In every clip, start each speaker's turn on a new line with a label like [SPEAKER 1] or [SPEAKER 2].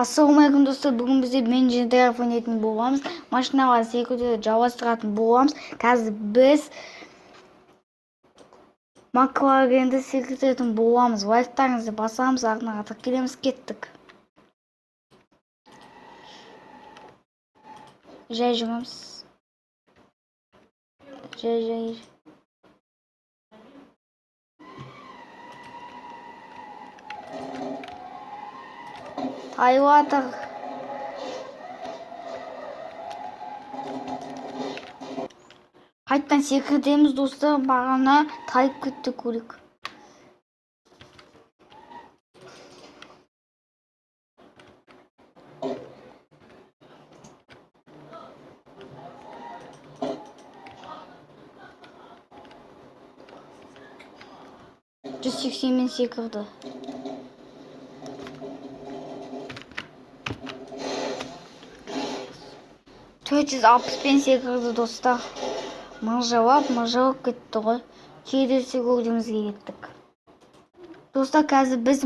[SPEAKER 1] Ассалаумағалейкум достар, бүгін бізде мен және телефон ойнайтын боламыз. Машинаға секілді жалғастыратын боламыз. Қазір біз Макларенді секілдетін боламыз. Лайктарыңызды басамыз, артына тіркелеміз, кеттік. Жай жүреміз. Жай. Тайватыр. Қайттан секірдеміз достар, бағана тайып кетті көлік. Жүз 80-мен секірді. Төрт жүз 60-пен секірді достар. Мыржалап кетті ғой. Келесі көрдімізге кеттік. Достар, қазір біз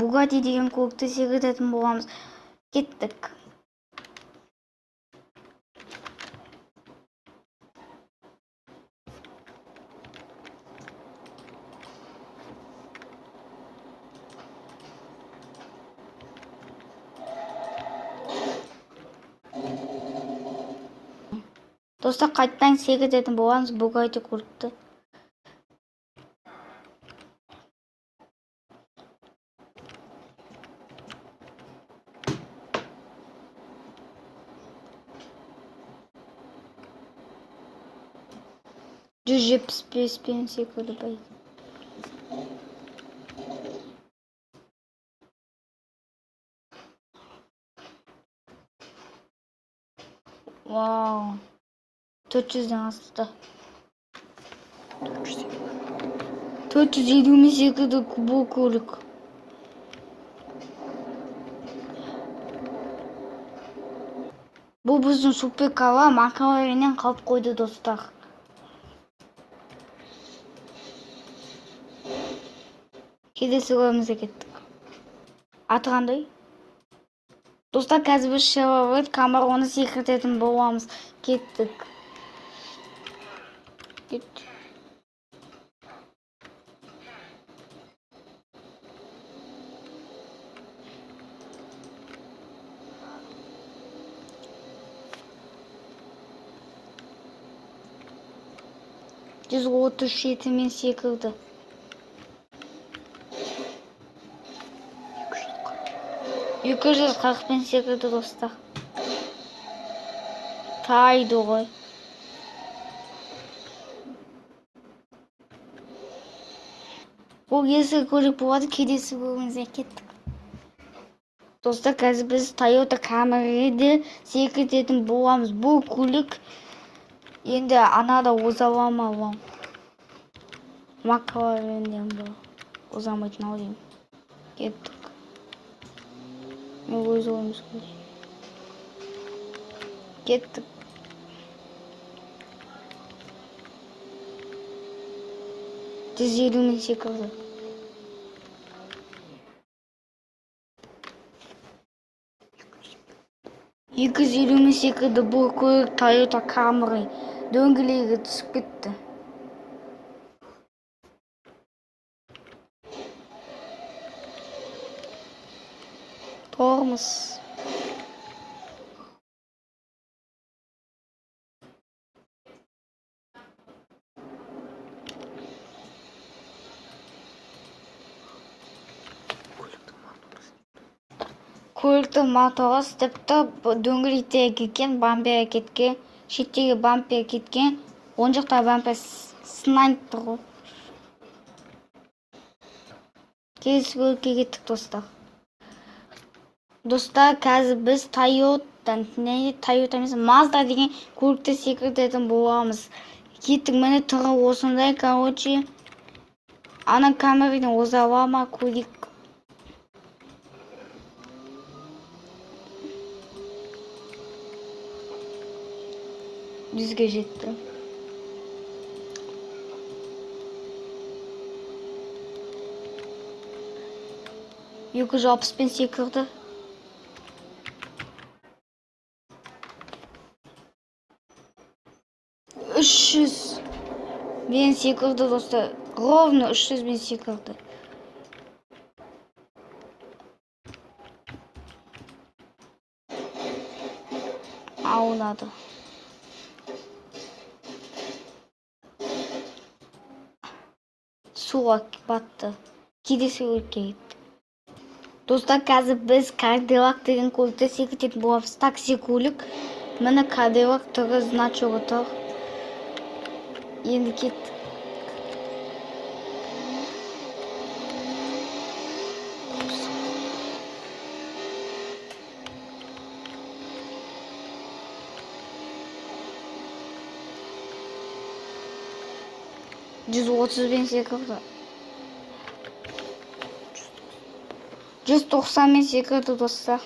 [SPEAKER 1] Бугатти деген көлікті секіртетін боламыз. Кеттік. Достар, қайттан секіртетін боламыз Бугатти көлікті. Жүз 75-пен секірді бай. Вау. 400-ден асты. 450-мен секірді бұл көлік. Бұл біздің суперкарға Маклареннен қалып қойды достар. Келесі көрімізге кеттік. Аты қандай? Достар, қазір біз Chevrolet Camaro'ны секіртетін боламыз. Кеттік. Жүз 37-мен секірді. 240-пен секірді достар. Тайды ғой. Бұл ескі көлік болады, келесі көрімізге кеттік. Достар, қазір біз Toyota Camry'ді секіртетін боламыз. Бұл көлік енді анада озаламалам. Маклареннен бұл озамайтын ау деймін. Кеттік. Мен өз ойымыз көрейін. Кеттік. Жүз 50-мен секірді. 250-мен секірді бұл көлік Toyota Camry. Дөңгелегі түсіп кетті. Тормоз. Көліктің моторы істепті, дөңгелектегі кеткен, бампері кеткен, шеттегі бампері кеткен, оң жақта бампер сынайып тұр ғой. Келесі көлікке кеттік достар. Достар, қазір біз Mazda деген көлікті секіртетін боламыз. Кеттік, міне тұры осындай, короче. Ана Camry'ден озалама көлік. Düzge жетті. 260 секірді. Үш жүз мен секірді достар. Ровно 300 мен секірді. Аулады. Суға батты. Келесі көлікке кетті. Достар, қазір біз Cadillac деген көлікте секіретін боламыз. Такси көлік. Міне Cadillac тұры значогы тұр. Енді кеттік. Жүз 30 мен секірді. 190 мен секірді достар.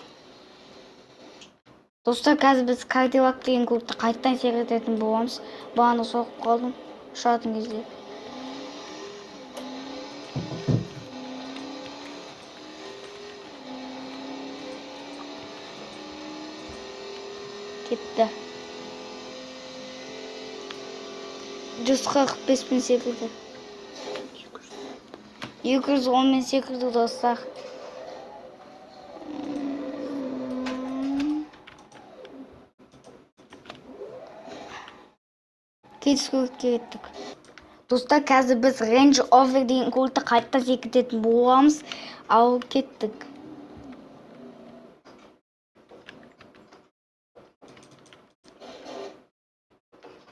[SPEAKER 1] Достар, қазір біз Cadillac деген көлікті қайттан секіретін боламыз. Бағана соғып қалдым ұшатын кезде. Кетті. 145 мен секірді. 210 мен секірді достар. Кетіс көлікке кеттік. Достар, қазір біз Range Rover деген көлікті қайттан секіретін боламыз. Ал кеттік.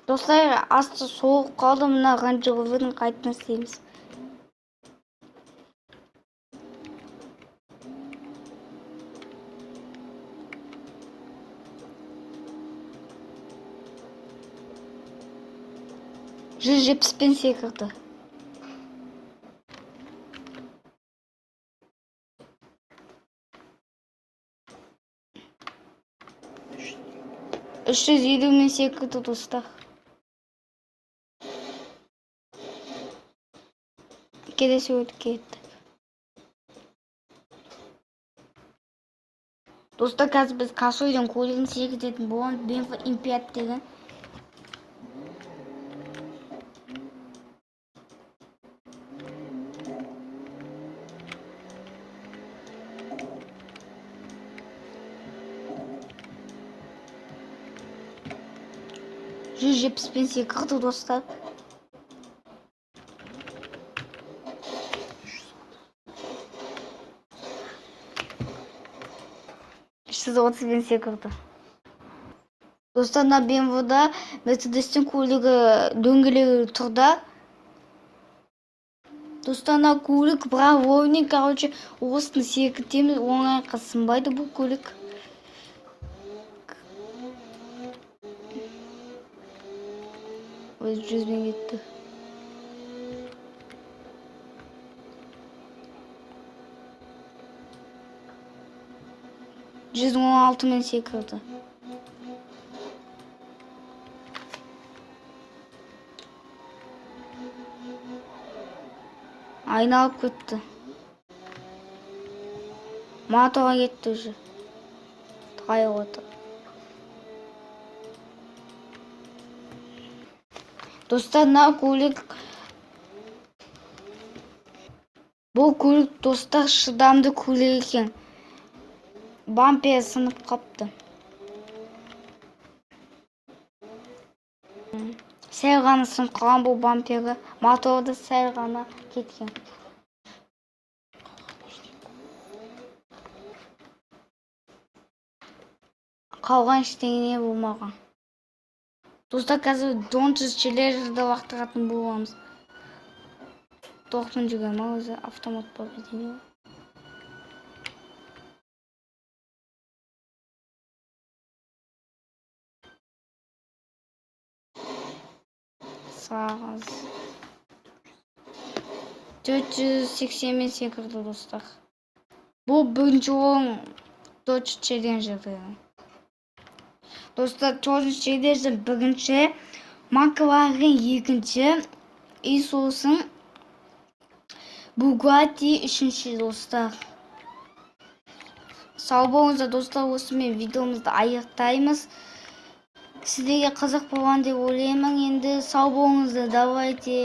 [SPEAKER 1] Достар, асты соғып қалды, мына Range Rover'ын қайттан істейміз. Жүз 70 мен секірді. Үш жүз елу мен секірді достар. Келесі көлікке кеттік. Достар, қазір біз Кашойдың көлігін секіретін боламыз. BMW M5 деген. Жүз 70 мен секірді достар. Жүз 30 мен секірді. Достар, мына BMW-да Mercedes-тің көлігі дөңгелегі тұрда. Достар, мына көлік бравойный, короче, осыны секіртеміз, оңайға сынбайды бұл көлік. Өз 100 мен кетті. Жүз 16 мен секірді. Айналып кетті. Мотоға кетті уже. Тайып отыр. Достар, мына көлік. Бұл көлік достар шыдамды көлік екен. Бампері сынып қапты. Сәл ғана сынып қалған бұл бампері. Моторды сәл ғана кеткен. Қалған ештеңе болмаған. Достар, қазір Дончыз челленджді лақтыратын боламыз. Тоқтын жүрген ма өзі автомат поведение. Сағыз. 480 мен секірді достар. Бұл бірінші орын Dodge Challenger. Достар, Dodge Challenger бірінші, McLaren екінші, и сосын Bugatti үшінші достар. сау болыңыздар достар, осымен видеомызды аяқтаймыз. Сіздерге қызық болған деп ойлаймын. Енді сау болыңыздар, давайте.